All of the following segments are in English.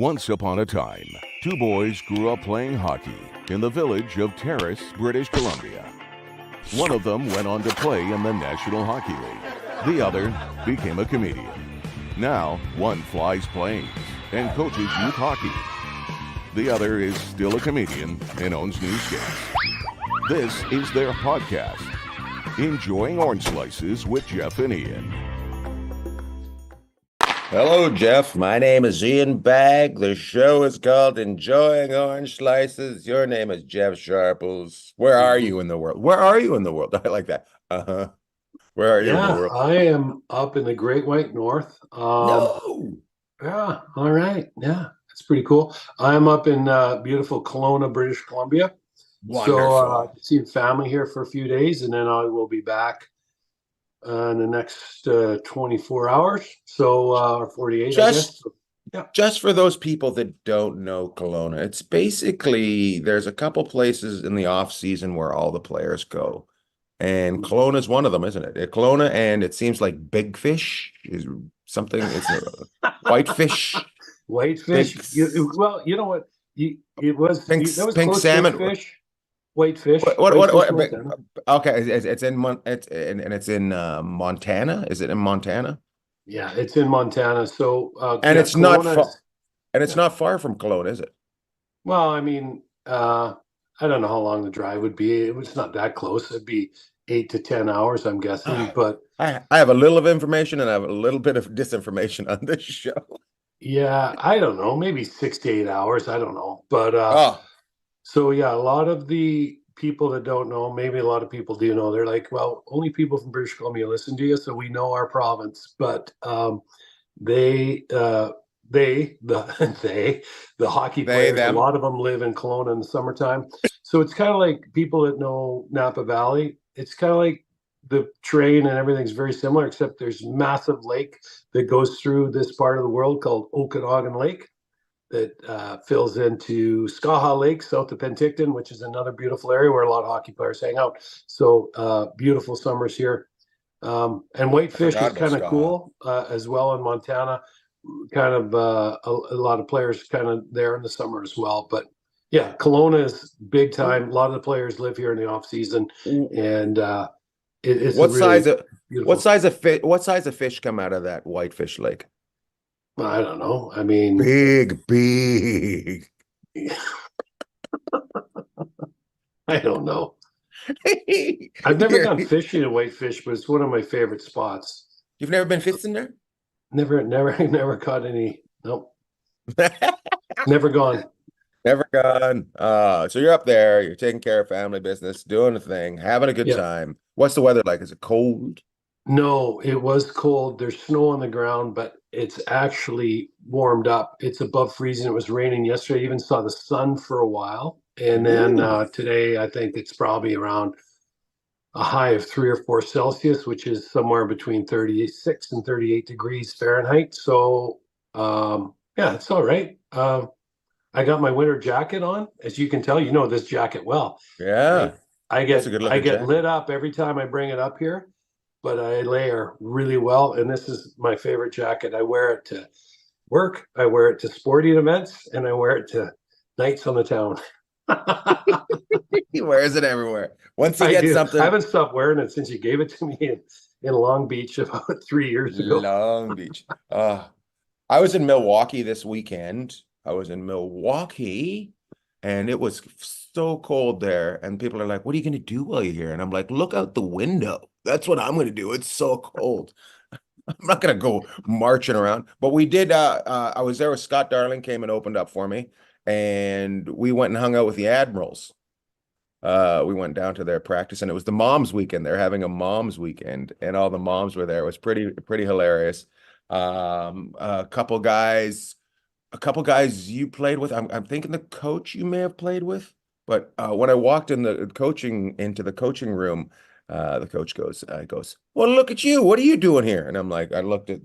Once upon a time, two boys grew up playing hockey in the village of Terrace, British Columbia. One of them went on to play in the National Hockey League. The other became a comedian. Now, one flies planes and coaches youth hockey. The other is still a comedian and owns newsstands. This is their podcast, Enjoying Orange Slices with Jeff and Ian. Hello, Jeff. My name is Ian Bagg. The show is called Enjoying Orange Slices. Your name is Jeff Sharples. Where are you in the world? Where are you in the world? I like that. Where are you in the world? I am up in the Great White North. No. Yeah, all right. Yeah, that's pretty cool. I'm up in beautiful Colona, British Columbia. Wonderful. So seeing family here for a few days, and then I will be back in the next 24 hours. So, or 48, I guess. So, yeah. Just for those people that don't know Kelowna, it's basically, there's a couple places in the off season where all the players go. And Kelowna is one of them, isn't it? Kelowna, and it seems like Big Fish is something. It's Whitefish. Whitefish. Well, you know what? It was pink close salmon. to fish. Whitefish. What? Okay, it's in Montana. Is it in Montana? Yeah, it's in Montana. So and it's not not far from Kelowna, is it? Well, I mean, I don't know how long the drive would be. It's not that close. It'd be 8 to 10 hours, I'm guessing. But I have a little of information and I have a little bit of disinformation on this show. Yeah, I don't know, maybe 6 to 8 hours. I don't know. But so yeah, a lot of the people that don't know, maybe a lot of people do know, they're like, well, only people from British Columbia listen to you, so we know our province. But the hockey players, a lot of them live in Kelowna in the summertime. So it's kind of like people that know Napa Valley. It's kind of like the train and everything's very similar, except there's massive lake that goes through this part of the world called Okanagan Lake that fills into Skaha Lake, south of Penticton, which is another beautiful area where a lot of hockey players hang out. So beautiful summers here. And Whitefish is kind of cool as well in Montana. Kind of a lot of players kind of there in the summer as well. But yeah, Kelowna is big time. A lot of the players live here in the off season, and it's what size of fish come out of that Whitefish Lake? I don't know. I mean, big. I don't know. I've never gone fishing at Whitefish, but it's one of my favorite spots. You've never been fishing there? Never caught any. Nope. Never gone. Never gone. So you're up there, you're taking care of family business, doing a thing, having a good time. What's the weather like? Is it cold? No, it was cold. There's snow on the ground, but it's actually warmed up. It's above freezing. It was raining yesterday. I even saw the sun for a while. And then today, I think it's probably around a high of 3 or 4 Celsius, which is somewhere between 36 and 38 degrees Fahrenheit. So, yeah, it's all right. I got my winter jacket on. As you can tell, you know this jacket well. Yeah. I get lit up every time I bring it up here, but I layer really well. And this is my favorite jacket. I wear it to work, I wear it to sporting events, and I wear it to nights on the town. He wears it everywhere. Once he gets something. I haven't stopped wearing it since you gave it to me in Long Beach about 3 years ago. Long Beach. I was in Milwaukee this weekend. And it was so cold there. And people are like, what are you going to do while you're here? And I'm like, look out the window. That's what I'm going to do. It's so cold. I'm not going to go marching around. But we did. I was there with Scott Darling, came and opened up for me. And we went and hung out with the Admirals. We went down to their practice, and it was the moms weekend. They're having a moms weekend, and all the moms were there. It was pretty hilarious. A couple guys you played with. I'm thinking the coach you may have played with. But when I walked into the coaching room, the coach goes, well, look at you. What are you doing here? And I'm like, I looked at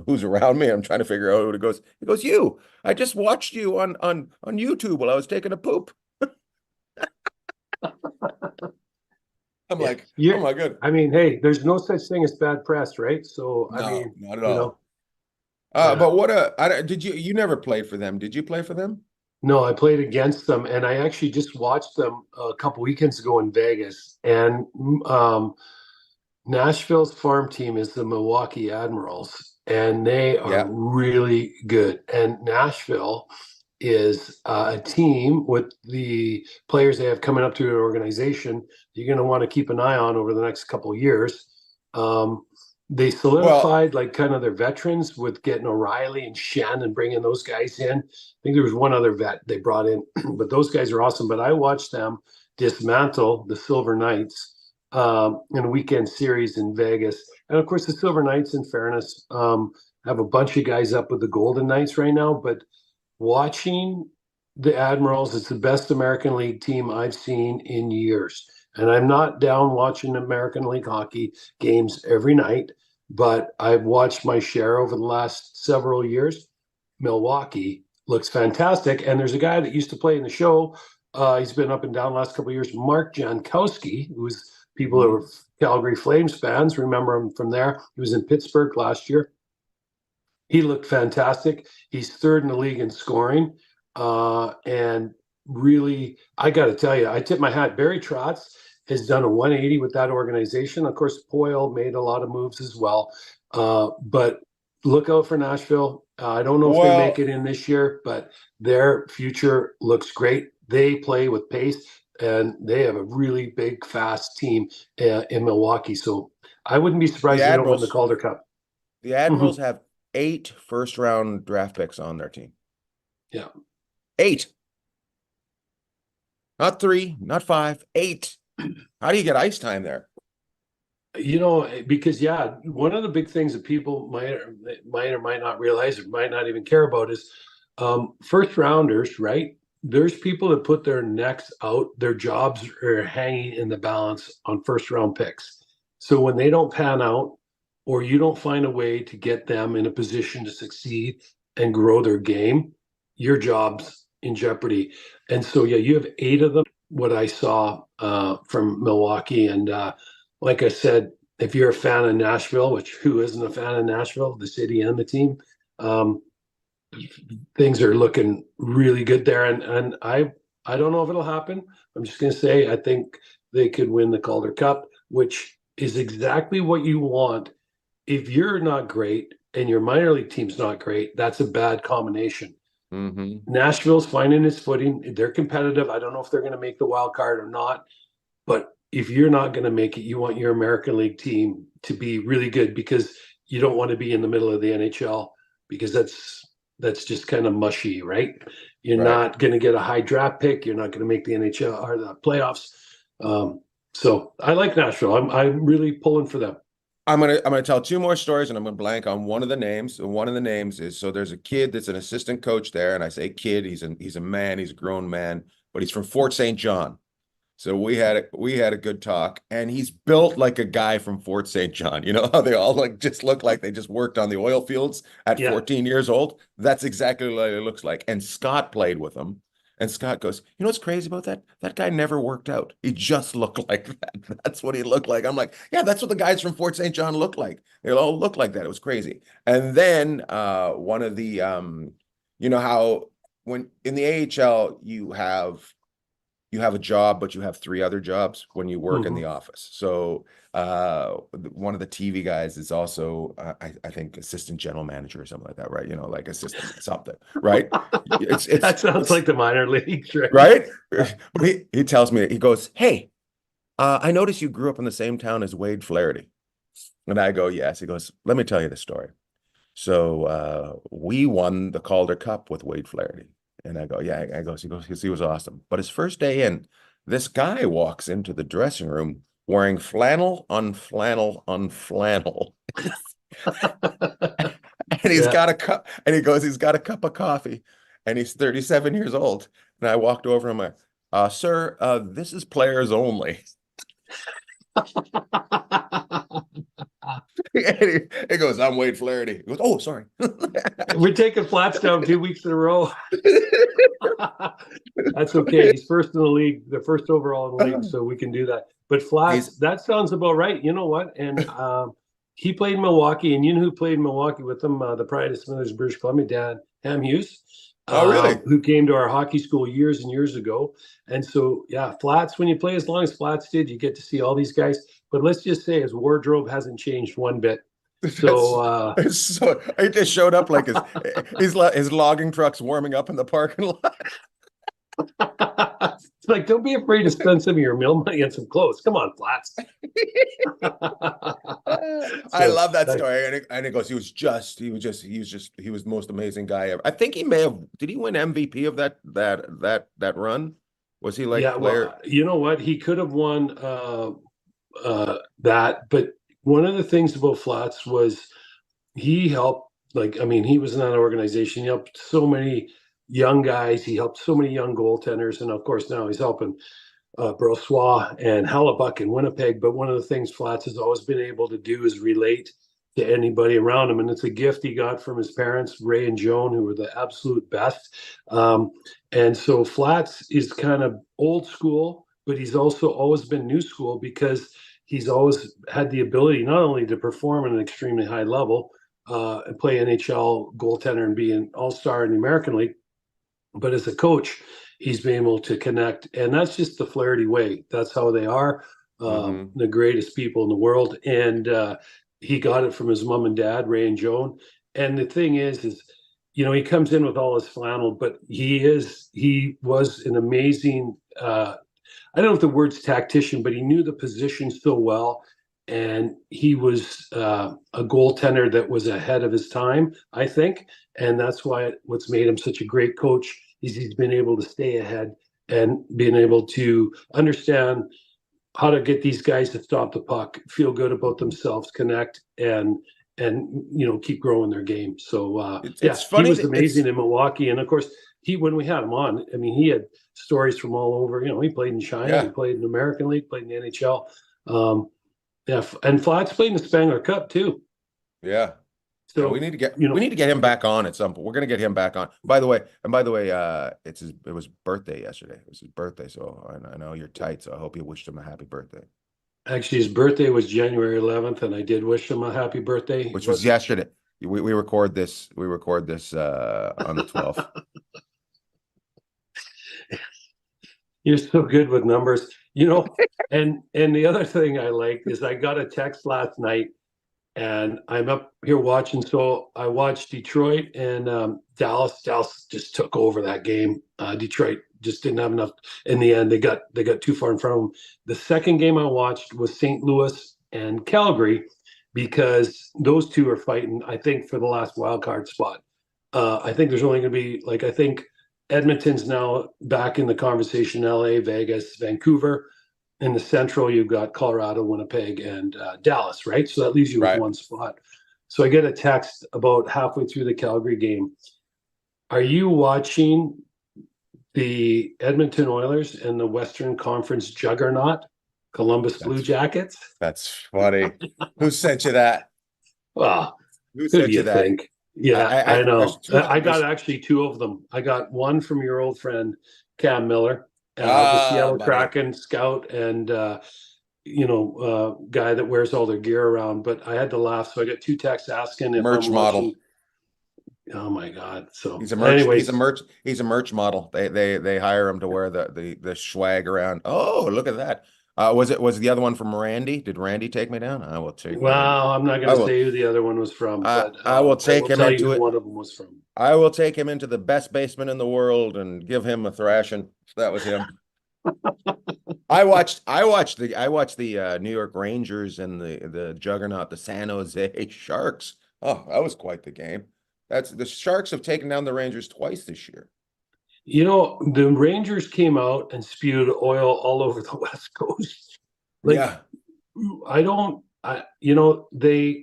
who's around me. I'm trying to figure out who it goes. He goes, you. I just watched you on YouTube while I was taking a poop. I'm like, oh my god. I mean, hey, there's no such thing as bad press, right? So no, I mean, not at all. But did you never played for them? Did you play for them? No, I played against them, and I actually just watched them a couple weekends ago in Vegas. And um, Nashville's farm team is the Milwaukee Admirals, and they are Yeah. really good. And Nashville is a team with the players they have coming up through an organization you're going to want to keep an eye on over the next couple of years. They solidified like kind of their veterans with getting O'Reilly and Shen and bringing those guys in. I think there was one other vet they brought in, but those guys are awesome. But I watched them dismantle the Silver Knights in a weekend series in Vegas. And of course, the Silver Knights, in fairness, have a bunch of guys up with the Golden Knights right now. But watching the Admirals, it's the best American League team I've seen in years. And I'm not down watching American League hockey games every night, but I've watched my share over the last several years. Milwaukee looks fantastic. And there's a guy that used to play in the show. He's been up and down the last couple of years, Mark Jankowski, who's people who are Calgary Flames fans remember him from there. He was in Pittsburgh last year. He looked fantastic. He's third in the league in scoring. And really, I got to tell you, I tip my hat. Barry Trotz has done a 180 with that organization. Of course, Poyle made a lot of moves as well. But look out for Nashville. I don't know if they make it in this year, but their future looks great. They play with pace, and they have a really big, fast team in Milwaukee. So I wouldn't be surprised if they don't win the Calder Cup. The Admirals have 8 first-round draft picks on their team. Yeah. 8. Not 3, not 5, 8. How do you get ice time there? You know, because one of the big things that people might or might not realize or might not even care about is first rounders, right? There's people that put their necks out, their jobs are hanging in the balance on first round picks. So when they don't pan out, or you don't find a way to get them in a position to succeed and grow their game, your job's in jeopardy. And so, you have 8 of them, what I saw from Milwaukee. And like I said, if you're a fan of Nashville, which who isn't a fan of Nashville, the city and the team, things are looking really good there. And I don't know if it'll happen. I'm just going to say, I think they could win the Calder Cup, which is exactly what you want. If you're not great and your minor league team's not great, that's a bad combination. Mm-hmm. Nashville's finding its footing. They're competitive. I don't know if they're going to make the wild card or not, but if you're not going to make it, you want your American League team to be really good, because you don't want to be in the middle of the NHL, because that's just kind of mushy, right? You're not going to get a high draft pick. You're not going to make the NHL or the playoffs. So I like Nashville. I'm really pulling for them. I'm gonna tell 2 more stories, and I'm gonna blank on one of the names. One of the names is, so there's a kid that's an assistant coach there, and I say kid, he's a man, he's a grown man, but he's from Fort St. John. So we had a good talk, and he's built like a guy from Fort St. John. You know how they all just look like they just worked on the oil fields at 14 years old? That's exactly what it looks like. And Scott played with him. And Scott goes, you know what's crazy about that? That guy never worked out. He just looked like that. That's what he looked like. I'm like, yeah, that's what the guys from Fort St. John look like. They all look like that. It was crazy. And then one of the, you know how when in the AHL you have a job, but you have 3 other jobs when you work in the office. So one of the TV guys is also, I think, assistant general manager or something like that, right? You know, like assistant something, right? That sounds like the minor leagues, right? Right? But he tells me, he goes, hey, I noticed you grew up in the same town as Wade Flaherty. And I go, yes. He goes, let me tell you the story. So we won the Calder Cup with Wade Flaherty. And I go, yeah. He goes, he was awesome. But his first day in, this guy walks into the dressing room wearing flannel on flannel on flannel. And he's got a cup, and he goes, he's got a cup of coffee, and he's 37 years old. And I walked over and I'm like, sir, this is players only. He goes, I'm Wade Flaherty. He goes, oh, sorry. We're taking Flats down 2 weeks in a row. That's okay. He's first in the league, the first overall in the league, so we can do that. But Flats, that sounds about right. You know what? And he played in Milwaukee, and you know who played in Milwaukee with him? The Pride of Smithers, British Columbia, Dan Ham Hughes. Oh, really? Who came to our hockey school years and years ago. And so, yeah, Flats, when you play as long as Flats did, you get to see all these guys. But let's just say his wardrobe hasn't changed one bit. So, he just showed up like his logging truck's warming up in the parking lot. It's like, don't be afraid to spend some of your meal money on some clothes. Come on, Flats. I love that story. And it goes, he was the most amazing guy ever. I think did he win MVP of that run? Was he like, well, you know what? He could have won that, but one of the things about Flats was he helped, he was in that organization. He helped so many young guys. He helped so many young goaltenders. And of course, now he's helping Brossois and Hellebuck in Winnipeg. But one of the things Flats has always been able to do is relate to anybody around him. And it's a gift he got from his parents, Ray and Joan, who were the absolute best. And so Flats is kind of old school, but he's also always been new school because he's always had the ability not only to perform at an extremely high level and play NHL goaltender and be an all-star in the American League, but as a coach, he's been able to connect. And that's just the Flaherty way. That's how they are, the greatest people in the world. And he got it from his mom and dad, Ray and Joan. And the thing is, he comes in with all his flannel, but he was an amazing, I don't know if the word's tactician, but he knew the position so well. And he was a goaltender that was ahead of his time, I think. And that's what's made him such a great coach is he's been able to stay ahead and being able to understand how to get these guys to stop the puck, feel good about themselves, connect, and keep growing their game. So it's funny. He was amazing in Milwaukee, and of course, when we had him on, he had stories from all over. He played in China, he played in the American League, played in the NHL. And Flats played in the Spangler Cup too. Yeah. So we need to get him back on at some point. We're going to get him back on. By the way, it was birthday yesterday. It was his birthday, so I know you're tight. So I hope you wished him a happy birthday. Actually, his birthday was January 11th, and I did wish him a happy birthday, which was yesterday. We record this. We record this on the 12th. You're so good with numbers, And the other thing I like is I got a text last night. And I'm up here watching. So I watched Detroit and Dallas. Dallas just took over that game. Detroit just didn't have enough in the end. They got too far in front of them. The second game I watched was St. Louis and Calgary because those two are fighting, I think, for the last wild card spot. I think there's only going to be I think Edmonton's now back in the conversation. LA, Vegas, Vancouver. In the Central, you've got Colorado, Winnipeg, and Dallas, right? So that leaves you with one spot. So I get a text about halfway through the Calgary game. Are you watching the Edmonton Oilers and the Western Conference juggernaut, Columbus Blue Jackets? That's funny. Who sent you that? Well, who sent you that? Think? Yeah, I know. I got actually two of them. I got one from your old friend, Cam Miller. The Seattle Kraken scout and guy that wears all their gear around, but I had to laugh, so I got two texts asking if merch model. Oh my god! So he's a merch model. They hire him to wear the swag around. Oh, look at that! Was the other one from Randy? Did Randy take me down? I will take. Well, I'm not going to say who the other one was from, but I will take him into it. One of them was from. I will take him into the best basement in the world and give him a thrashing. That was him. I watched the New York Rangers and the juggernaut, the San Jose Sharks. Oh, that was quite the game. The Sharks have taken down the Rangers twice this year. The Rangers came out and spewed oil all over the West Coast. They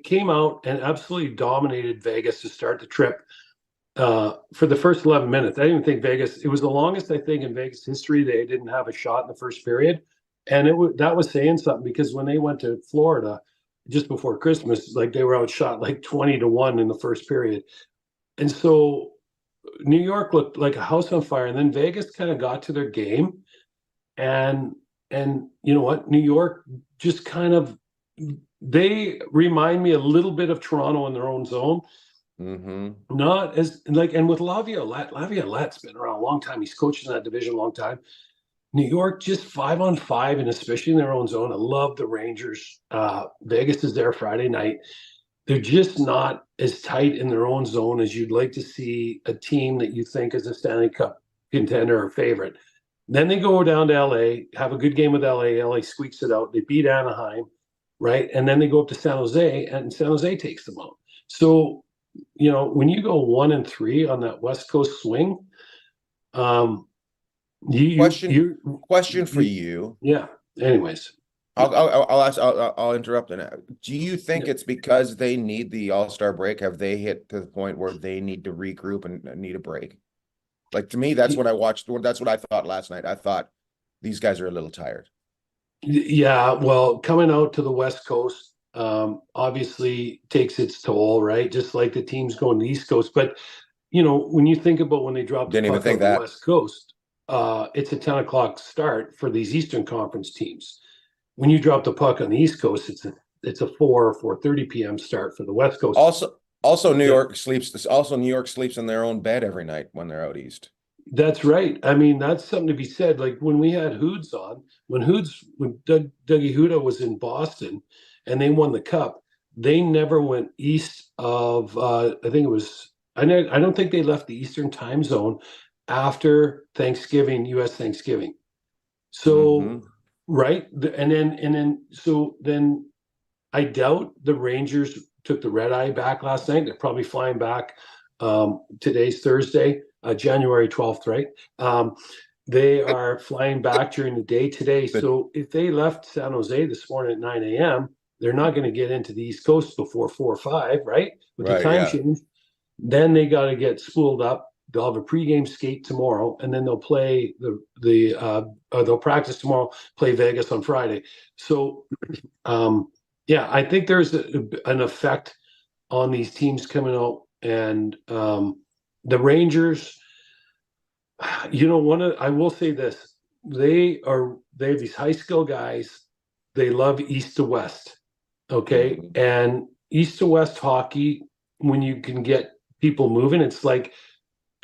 came out and absolutely dominated Vegas to start the trip. For the first 11 minutes, I didn't think Vegas, it was the longest, I think, in Vegas history. They didn't have a shot in the first period. And that was saying something because when they went to Florida just before Christmas, they were outshot 20-1 in the first period. And so New York looked like a house on fire. And then Vegas kind of got to their game. And you know what? New York just kind of they remind me a little bit of Toronto in their own zone. Not as like, and with Laviolette's been around a long time. He's coached in that division a long time. New York, just 5-on-5, and especially in their own zone. I love the Rangers. Vegas is there Friday night. They're just not as tight in their own zone as you'd like to see a team that you think is a Stanley Cup contender or favorite. Then they go down to LA, have a good game with LA. LA squeaks it out. They beat Anaheim, right? And then they go up to San Jose, and San Jose takes them out. So, you know, when you go 1-3 on that West Coast swing, question for you. Yeah. Anyways, I'll interrupt. Do you think it's because they need the All-Star break? Have they hit to the point where they need to regroup and need a break? Like, to me, that's what I watched. That's what I thought last night. I thought these guys are a little tired. Yeah. Well, coming out to the West Coast, obviously takes its toll, right? Just like the teams going to the East Coast. But, you know, when you think about when they dropped the puck on the West Coast, it's a 10 o'clock start for these Eastern Conference teams. When you drop the puck on the East Coast, it's a 4 or 4:30 p.m. start for the West Coast. Also, New York sleeps in their own bed every night when they're out east. That's right. I mean, that's something to be said. Like when we had Hoods on, when Dougie Huda was in Boston and they won the cup, they never went east of I don't think they left the Eastern time zone after Thanksgiving, US Thanksgiving. So right. So then I doubt the Rangers took the red eye back last night. They're probably flying back. Today's Thursday, January 12th, right? They are flying back during the day today. So if they left San Jose this morning at 9 a.m., they're not going to get into the East Coast before 4 or 5, right? With the time change. Then they got to get spooled up. They'll have a pregame skate tomorrow, and then they'll play they'll practice tomorrow, play Vegas on Friday. So, I think there's an effect on these teams coming out, and the Rangers. You know, I will say this: they have these high skill guys. They love East to West, okay, and East to West hockey. When you can get people moving, it's like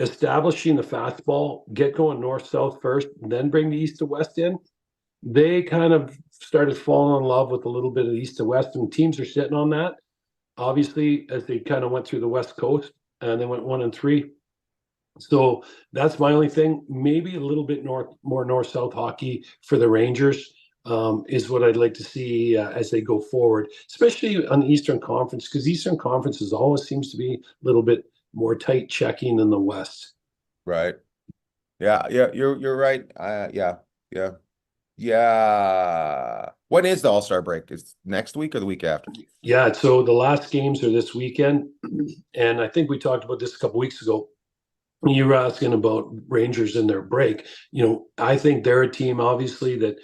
establishing the fastball, get going north-south first, then bring the east to west in. They kind of started falling in love with a little bit of east to west, and teams are sitting on that. Obviously, as they kind of went through the West Coast, and they went 1-3. So that's my only thing. Maybe a little bit more north-south hockey for the Rangers is what I'd like to see as they go forward, especially on the Eastern Conference, because Eastern Conference always seems to be a little bit more tight checking than the West. Right. Yeah. You're right. Yeah. When is the All-Star break? Is next week or the week after? Yeah. So the last games are this weekend. And I think we talked about this a couple weeks ago. You were asking about Rangers and their break. You know, I think they're a team, obviously, that,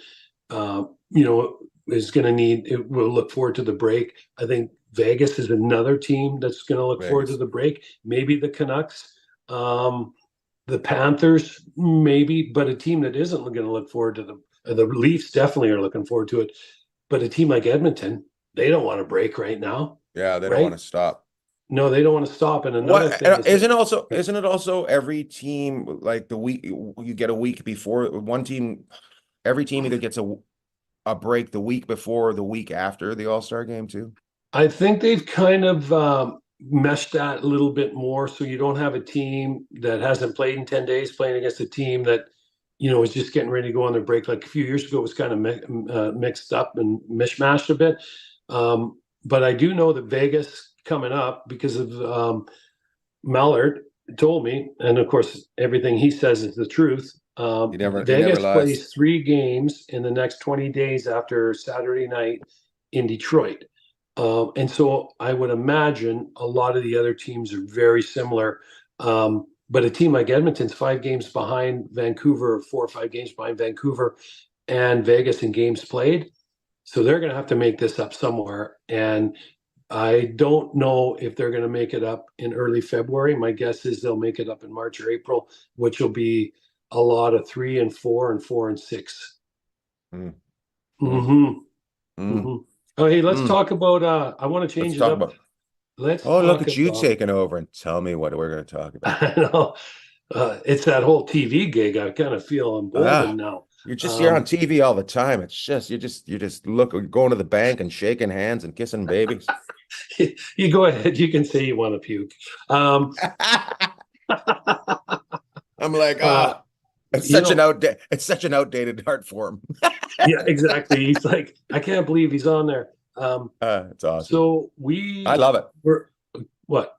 is going to will look forward to the break. I think Vegas is another team that's going to look forward to the break. Maybe the Canucks, the Panthers, maybe, but a team that isn't going to look forward to the Leafs definitely are looking forward to it. But a team like Edmonton, they don't want to break right now. Yeah, they don't want to stop. No, they don't want to stop. And another thing isn't it also every team, like the week you get a week before one team, every team either gets a break the week before or the week after the All-Star game too? I think they've kind of meshed that a little bit more, so you don't have a team that hasn't played in 10 days playing against a team that, is just getting ready to go on their break. Like a few years ago, it was kind of mixed up and mishmashed a bit. But I do know that Vegas coming up, because of Mallard told me, and of course, everything he says is the truth. Vegas plays 3 games in the next 20 days after Saturday night in Detroit. And so I would imagine a lot of the other teams are very similar. But a team like Edmonton's 5 games behind Vancouver, 4 or 5 games behind Vancouver and Vegas in games played. So they're going to have to make this up somewhere. And I don't know if they're going to make it up in early February. My guess is they'll make it up in March or April, which will be a lot of 3 and 4 and 4 and 6. Oh, hey, let's talk about. I want to Let's change it talk up. about. Let's Oh, look talk at you about. taking over and tell me what we're going to talk about. I know. It's that whole TV gig. I kind of feel emboldened Ah, now. you're on TV all the time. It's just you just look going to the bank and shaking hands and kissing babies. You go ahead. You can say you want to puke. I'm like, it's such an outdated art form. Yeah, exactly. He's like, I can't believe he's on there. It's awesome. So I love it. What?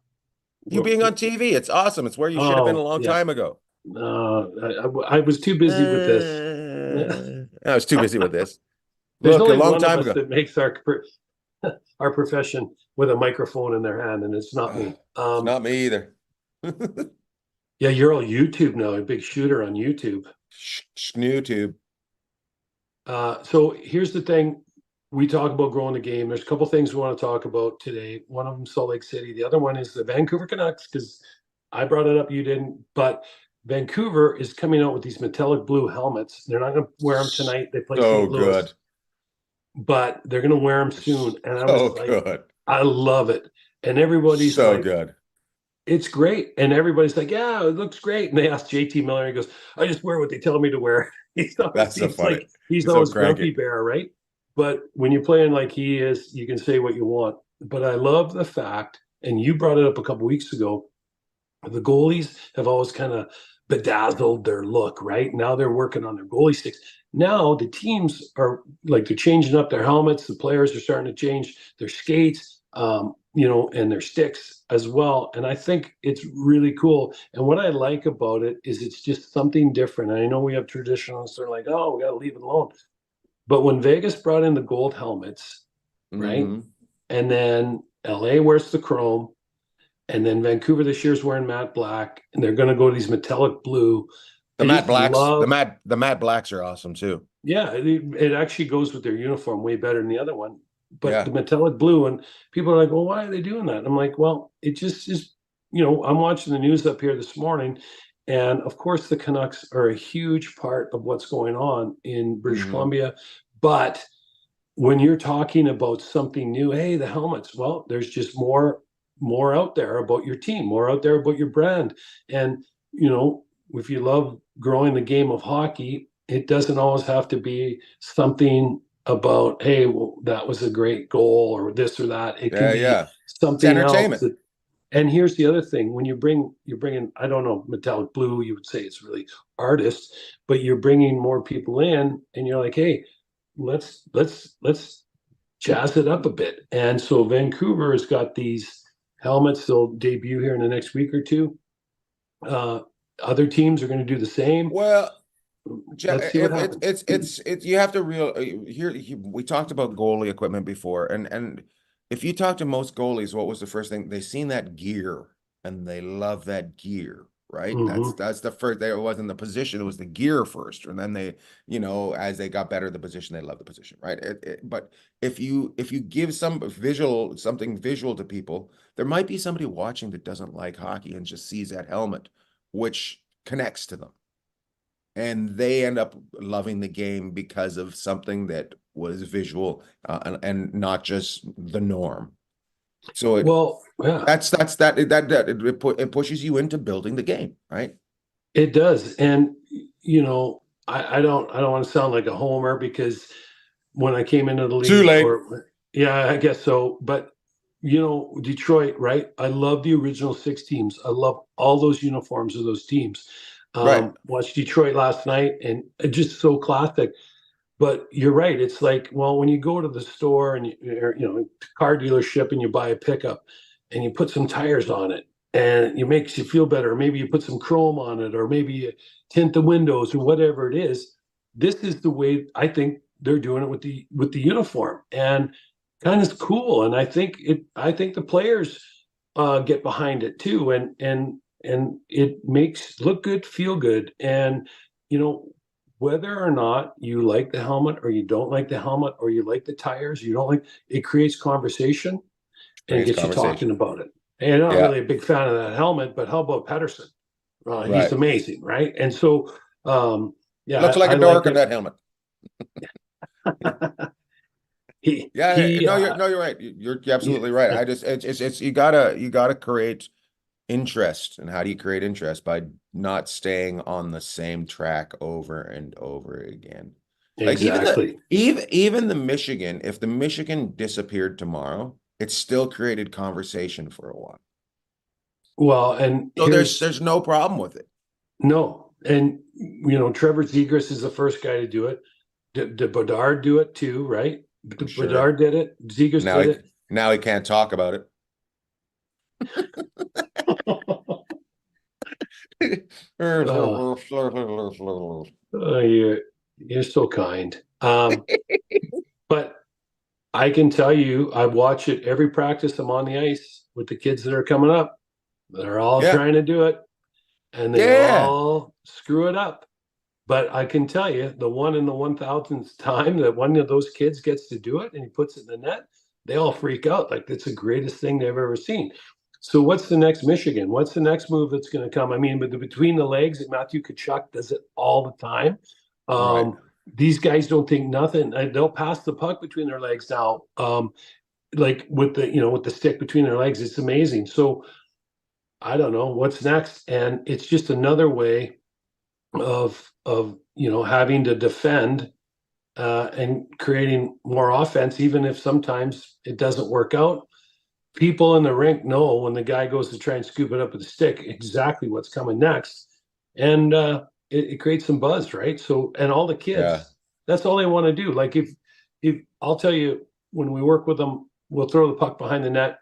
You being on TV, it's awesome. It's where you should have been a long time ago. I was too busy with this. I was too busy with this. There's Look, only a long one time of us ago. that makes our profession with a microphone in their hand, and it's not me. It's not me either. Yeah, you're all YouTube now, a big shooter on YouTube. Schnootube. So here's the thing. We talk about growing the game. There's a couple things we want to talk about today. One of them, Salt Lake City. The other one is the Vancouver Canucks, because I brought it up, you didn't. But Vancouver is coming out with these metallic blue helmets. They're not going to wear them tonight. They play St. Louis. Good. But they're going to wear them soon. And I was like, good. I love it. And everybody's so like, good. It's great. And everybody's like, yeah, it looks great. And they asked JT Miller, he goes, I just wear what they tell me to wear. That's so funny. Like, he's always grumpy bear, right? But when you're playing like he is, you can say what you want. But I love the fact, and you brought it up a couple weeks ago, the goalies have always kind of bedazzled their look, right? Now they're working on their goalie sticks. Now the teams are like, they're changing up their helmets. The players are starting to change their skates, and their sticks as well. And I think it's really cool. And what I like about it is it's just something different. And I know we have traditionalists that are like, oh, we got to leave it alone. But when Vegas brought in the gold helmets, right? And then LA wears the chrome, and then Vancouver this year's wearing matte black, and they're going to go to these metallic blue. The matte blacks are awesome too. Yeah, it actually goes with their uniform way better than the other one. But the metallic blue, and people are like, well, why are they doing that? I'm like, well, it just is, I'm watching the news up here this morning, and of course the Canucks are a huge part of what's going on in British Columbia. But when you're talking about something new, hey, the helmets, well, there's just more out there about your team, more out there about your brand. And, if you love growing the game of hockey, it doesn't always have to be something about, hey, well, that was a great goal or this or that. It can be something else. And here's the other thing: when you're bringing, I don't know, metallic blue, you would say it's really artists, but you're bringing more people in, and you're like, hey, let's jazz it up a bit. And so Vancouver has got these helmets. They'll debut here in the next week or two. Other teams are going to do the same. Well, it's you have to here. We talked about goalie equipment before, and if you talk to most goalies, what was the first thing? They seen that gear and they love that gear, right? That's the first. It wasn't the position; it was the gear first, and then they, as they got better at the position, they love the position, right? But if you give something visual to people, there might be somebody watching that doesn't like hockey and just sees that helmet, which connects to them. And they end up loving the game because of something that was visual and not just the norm. So it pushes you into building the game, right? It does. And I don't want to sound like a homer, because when I came into the league, too late. Yeah, I guess so. But Detroit, right? I love the original 6 teams. I love all those uniforms of those teams. Watched Detroit last night, and just so classic. But you're right. It's like, well, when you go to the store and car dealership and you buy a pickup and you put some tires on it and it makes you feel better. Maybe you put some chrome on it, or maybe you tint the windows, or whatever it is. This is the way I think they're doing it with the uniform, and kind of cool. And I think the players get behind it too, and it makes look good, feel good. And whether or not you like the helmet or you don't like the helmet, or you like the tires, you don't like, it creates conversation and gets you talking about it. And I'm not really a big fan of that helmet, but how about Pedersen? He's amazing, right? And so looks like a dork in that helmet. No, you're right. You're absolutely right. I just, it's you gotta create interest. And how do you create interest? By not staying on the same track over and over again. Like Exactly. even the Michigan, if the Michigan disappeared tomorrow, it still created conversation for a while. Well, and so there's no problem with it. No, and Trevor Zegras is the first guy to do it. Did Bedard do it too? Right? Sure. Bedard did it. Zegras did it. Now he can't talk about it. You're so kind. But I can tell you, I watch it every practice. I'm on the ice with the kids that are coming up. They're all trying to do it, and they all screw it up. But I can tell you, the one in the 1,000th time that one of those kids gets to do it and he puts it in the net, they all freak out. Like, it's the greatest thing they've ever seen. So what's the next Michigan? What's the next move that's going to come? I mean, with the between the legs, Matthew Tkachuk does it all the time. Right. These guys don't think nothing. They'll pass the puck between their legs now. Like with the stick between their legs, it's amazing. So I don't know what's next. And it's just another way of having to defend and creating more offense, even if sometimes it doesn't work out. People in the rink know when the guy goes to try and scoop it up with a stick exactly what's coming next, and it creates some buzz, right? So, and all the kids, that's all they want to do. Like if I'll tell you, when we work with them, we'll throw the puck behind the net,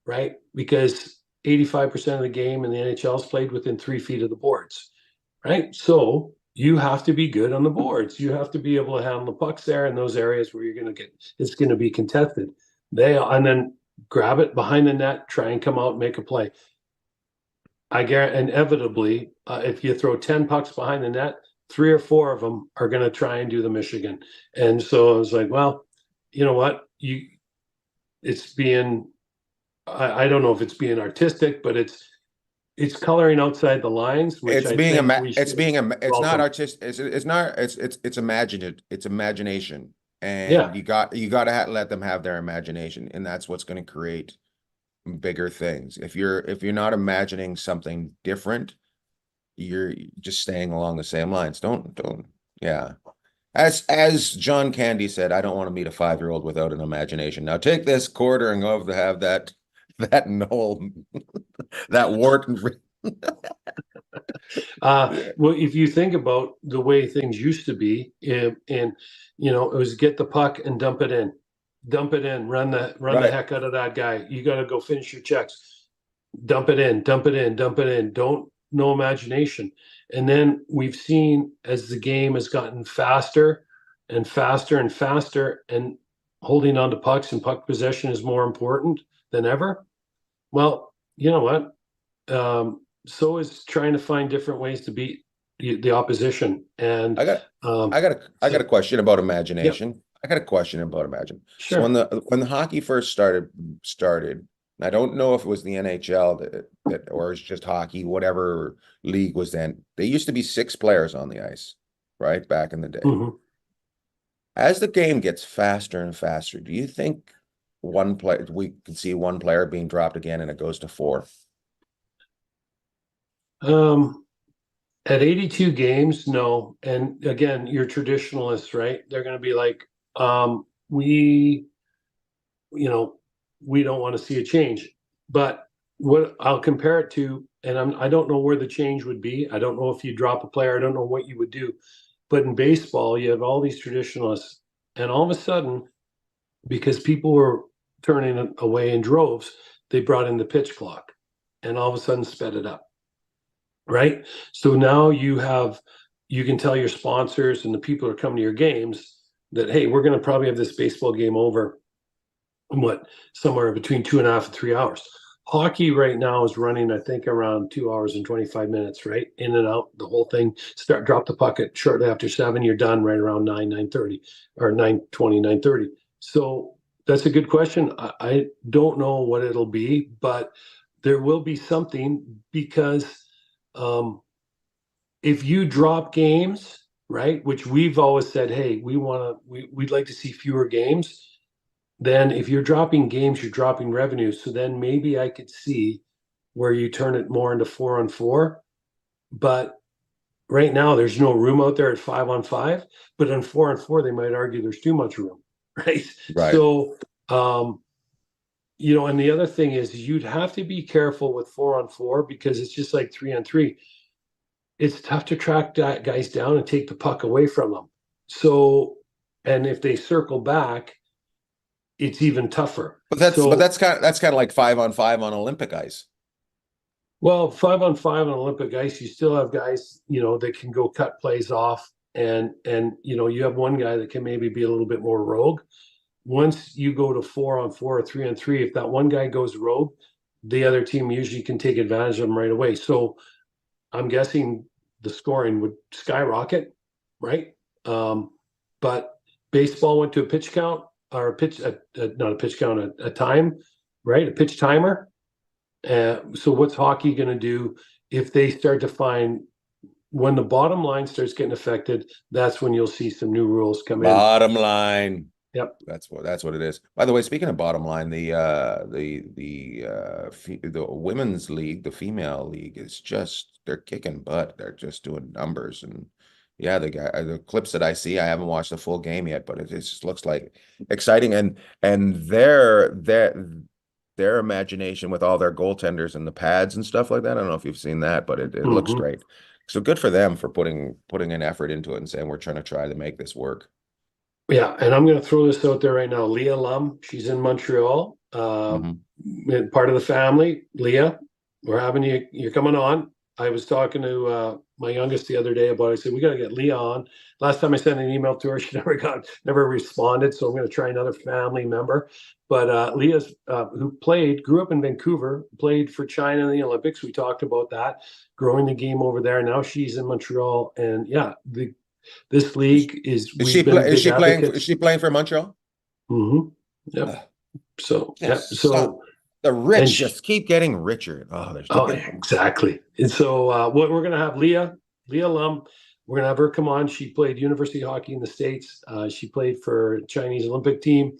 right? Because 85% of the game in the NHL is played within 3 feet of the boards, right? So you have to be good on the boards. You have to be able to handle the pucks there in those areas where it's going to be contested. And then grab it behind the net, try and come out and make a play. I guarantee, inevitably, if you throw 10 pucks behind the net, 3 or 4 of them are going to try and do the Michigan. And so I was like, well, you know what? It's being, I don't know if it's being artistic, but it's coloring outside the lines. Which It's not artistic. It's imaginative. It's imagination. And you got to let them have their imagination, and that's what's going to create bigger things. If you're not imagining something different, you're just staying along the same lines. Don't. As John Candy said, I don't want to meet a 5-year-old without an imagination. Now take this quarter and go to have that Noel, that Wharton. Well, if you think about the way things used to be, and it was get the puck and dump it in, run the heck out of that guy. You got to go finish your checks, dump it in. No imagination. And then we've seen, as the game has gotten faster and faster and faster, and holding on to pucks and puck possession is more important than ever. Well, you know what? So is trying to find different ways to beat the opposition. And I got a question about imagination. Yep. I got a question about imagination. Sure. So when the hockey first started, I don't know if it was the NHL that or it's just hockey, whatever league was then. They used to be 6 players on the ice, right? Back in the day. Mm-hmm. As the game gets faster and faster, do you think we can see one player being dropped again and it goes to 4? At 82 games, no. And again, you're traditionalists, right? They're going to be like, we don't want to see a change. But what I'll compare it to, and I don't know where the change would be. I don't know if you drop a player. I don't know what you would do. But in baseball, you have all these traditionalists, and all of a sudden, because people were turning away in droves, they brought in the pitch clock, and all of a sudden sped it up. Right? So now you can tell your sponsors and the people who are coming to your games that, hey, we're going to probably have this baseball game over in somewhere between 2.5 and 3 hours. Hockey right now is running, I think, around 2 hours and 25 minutes, right? In and out, the whole thing. Drop the puck at shortly after 7, you're done right around 9:30 or 9:20, 9:30. So that's a good question. I don't know what it'll be, but there will be something, because if you drop games, right, which we've always said, hey, we'd like to see fewer games. then if you're dropping games, you're dropping revenue. So then maybe I could see where you turn it more into 4-on-4. But right now, there's no room out there at 5-on-5. But in 4-on-4, they might argue there's too much room, right? Right. So, and the other thing is you'd have to be careful with 4-on-4 because it's just like 3-on-3. It's tough to track guys down and take the puck away from them. So, and if they circle back, it's even tougher. But that's kind of like 5-on-5 on Olympic ice. Well, 5-on-5 on Olympic ice, you still have guys, that can go cut plays off, and you have one guy that can maybe be a little bit more rogue. Once you go to 4-on-4 or 3-on-3, if that one guy goes rogue, the other team usually can take advantage of him right away. So I'm guessing the scoring would skyrocket, right? But baseball went to a pitch count or not a pitch count, a time, right? A pitch timer. So what's hockey going to do if they start to find when the bottom line starts getting affected? That's when you'll see some new rules come in. Bottom line. Yep. That's what it is. By the way, speaking of bottom line, the women's league, the female league is they're kicking butt. They're just doing numbers. And yeah, the clips that I see, I haven't watched the full game yet, but it just looks like exciting. And their imagination with all their goaltenders and the pads and stuff like that. I don't know if you've seen that, but it looks great. So good for them for putting an effort into it and saying we're trying to make this work. Yeah, and I'm going to throw this out there right now. Leah Lum, she's in Montreal, part of the family. Leah, we're having you. You're coming on. I was talking to my youngest the other day about it. I said, we got to get Leah on. Last time I sent an email to her, she never responded. So I'm going to try another family member. But Leah's who grew up in Vancouver, played for China in the Olympics. We talked about that, growing the game over there. Now she's in Montreal, and yeah, this league is. Is she playing for Montreal? Mm-hmm. Yeah. So So the rich just keep getting richer. Exactly. And so what we're going to have Leah Lum. We're going to have her come on. She played university hockey in the States. She played for Chinese Olympic team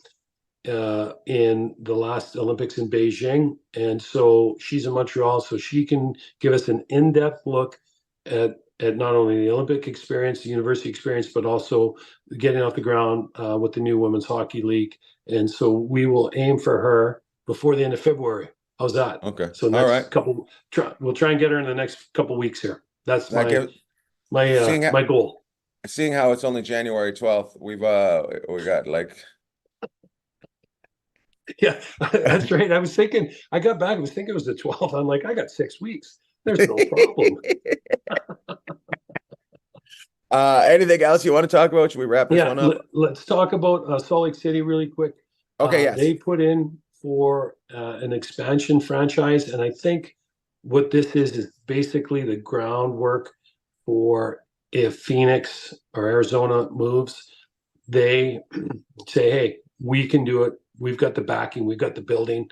in the last Olympics in Beijing, and so she's in Montreal. So she can give us an in-depth look at not only the Olympic experience, the university experience, but also getting off the ground with the new Women's Hockey League. And so we will aim for her before the end of February. How's that? Okay. So we'll try and get her in the next couple weeks here. That's my goal. Seeing how it's only January 12th, we got like. Yeah, that's right. I got back. I was thinking it was the 12th. I'm like, I got 6 weeks. There's no problem. Anything else you want to talk about? Should we wrap this one up? Let's talk about Salt Lake City really quick. Okay, yes. They put in for an expansion franchise, and I think what this is basically the groundwork for if Phoenix or Arizona moves, they say, hey, we can do it. We've got the backing. We've got the building.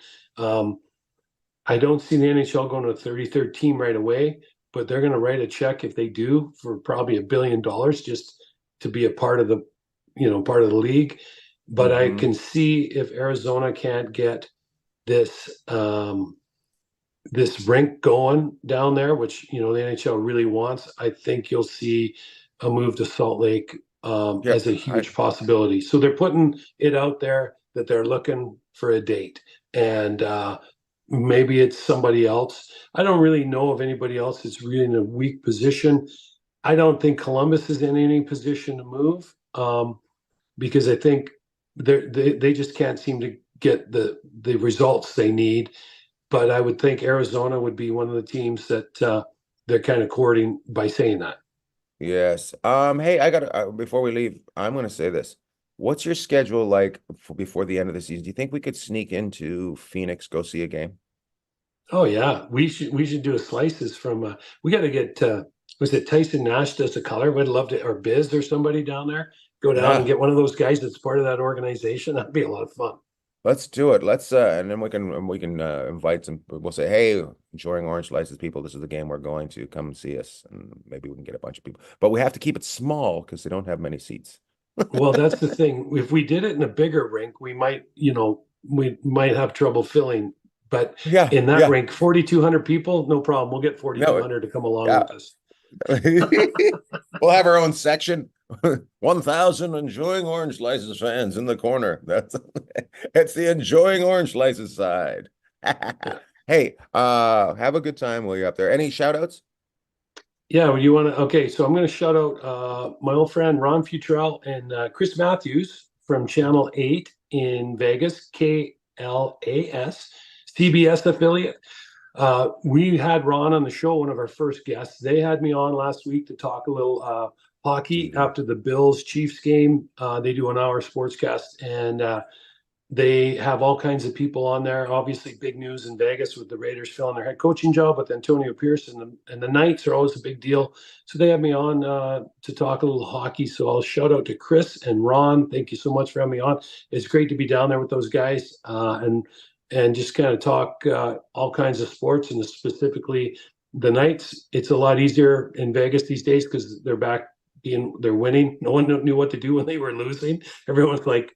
I don't see the NHL going to a 33rd team right away, but they're going to write a check if they do for probably $1 billion just to be a part of the league. But I can see if Arizona can't get this this rink going down there, which the NHL really wants, I think you'll see a move to Salt Lake as a huge possibility. So they're putting it out there that they're looking for a date, and maybe it's somebody else. I don't really know of anybody else that's really in a weak position. I don't think Columbus is in any position to move because I think they just can't seem to get the results they need. But I would think Arizona would be one of the teams that they're kind of courting by saying that. Yes. Hey, I got before we leave, I'm going to say this. What's your schedule like before the end of the season? Do you think we could sneak into Phoenix, go see a game? Oh yeah, we should do a slices from. We got to get. Was it Tyson Nash does the color? We'd love to, or Biz or somebody down there. Go down and get one of those guys that's part of that organization. That'd be a lot of fun. Let's do it. Let's and then we can invite some. We'll say, hey, enjoying Orange Slices people. This is the game we're going to. Come see us, and maybe we can get a bunch of people. But we have to keep it small because they don't have many seats. Well, that's the thing. If we did it in a bigger rink, we might, we might have trouble filling. But Yeah, in that yeah. rink, 4,200 people, no problem. We'll get No, 4,200 to come along yeah. with us. We'll have our own section. 1,000 enjoying orange slices fans in the corner. That's it's the enjoying orange slices side. Hey, have a good time while you're up there. Any shout outs? Yeah, well, you want to? Okay, so I'm going to shout out my old friend Ron Futrell and Chris Matthews from Channel 8 in Vegas, KLAS, CBS affiliate. We had Ron on the show, one of our first guests. They had me on last week to talk a little hockey after the Bills Chiefs game. They do an hour sportscast, and they have all kinds of people on there. Obviously, big news in Vegas with the Raiders filling their head coaching job with Antonio Pierce, and the Knights are always a big deal. So they have me on to talk a little hockey. So I'll shout out to Chris and Ron. Thank you so much for having me on. It's great to be down there with those guys and just kind of talk all kinds of sports, and specifically the Knights. It's a lot easier in Vegas these days because they're back they're winning. No one knew what to do when they were losing. Everyone's like,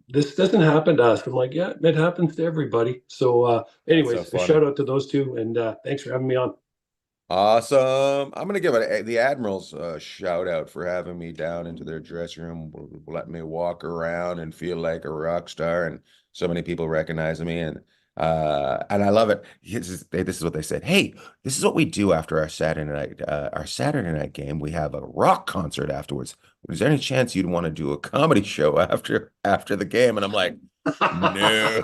this doesn't happen to us. I'm like, yeah, it happens to everybody. So anyways, So a shout out to those two, and thanks for having me on. awesome. I'm gonna give the Admirals a shout out for having me down into their dressing room, let me walk around and feel like a rock star, and so many people recognizing me, and I love it. This is what they said. Hey, this is what we do after our Saturday night game. We have a rock concert afterwards. Is there any chance you'd want to do a comedy show after the game? And I'm like, no,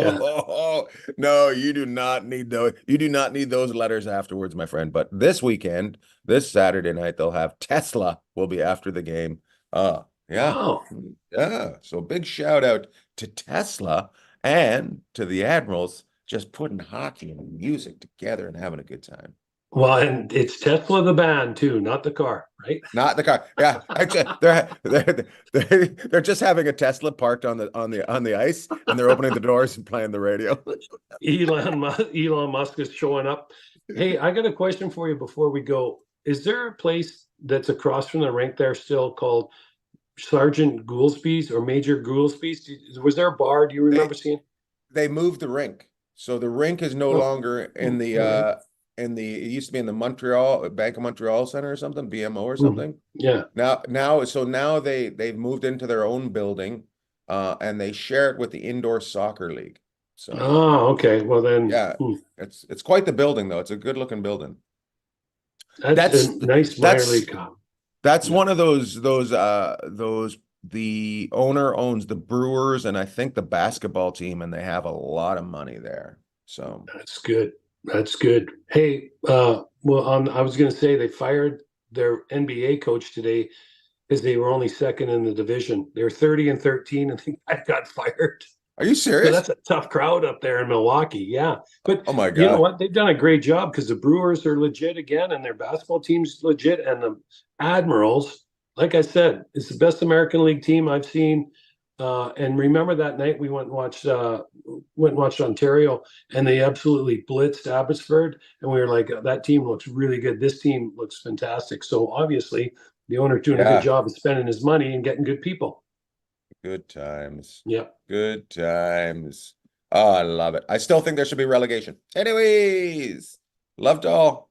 Yeah. no, you do not need those. You do not need those letters afterwards, my friend. But this weekend, this Saturday night, they'll have Tesla will be after the game. Yeah, Wow. yeah. So big shout out to Tesla and to the Admirals, just putting hockey and music together and having a good time. Well, and it's Tesla the band too, not the car, right? Not the car. Yeah, actually, they're just having a Tesla parked on the ice, and they're opening the doors and playing the radio. Elon Musk is showing up. Hey, I got a question for you before we go. Is there a place that's across from the rink there still called Sergeant Goolsby's or Major Goolsby's? Was there a bar? Do you remember seeing? They moved the rink, so the rink is no longer in the it used to be in the Montreal Bank of Montreal Center or something, BMO or something. Yeah. Now they've moved into their own building, and they share it with the Indoor Soccer League. So Okay. Well then, yeah, it's quite the building though. It's a good looking building. That's a nice minor league comp. That's one of those the owner owns the Brewers and I think the basketball team, and they have a lot of money there. So That's good. That's good. Hey, I was going to say they fired their NBA coach today because they were only second in the division. They were 30-13, and the guy got fired. are you serious? So that's a tough crowd up there in Milwaukee. Yeah. But oh my God. You know what? They've done a great job because the Brewers are legit again, and their basketball team's legit. And the Admirals, like I said, it's the best American League team I've seen. And remember that night we went and watched Ontario, and they absolutely blitzed Abbotsford, and we were like, that team looks really good. This team looks fantastic. So obviously the owner's doing a good job of spending his money and getting good people. Good times. Yeah. Good times. Oh, I love it. I still think there should be relegation. Anyways, loved all.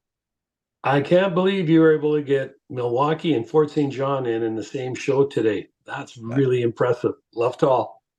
I can't believe you were able to get Milwaukee and Fort St. John in the same show today. That's really impressive. Love to all.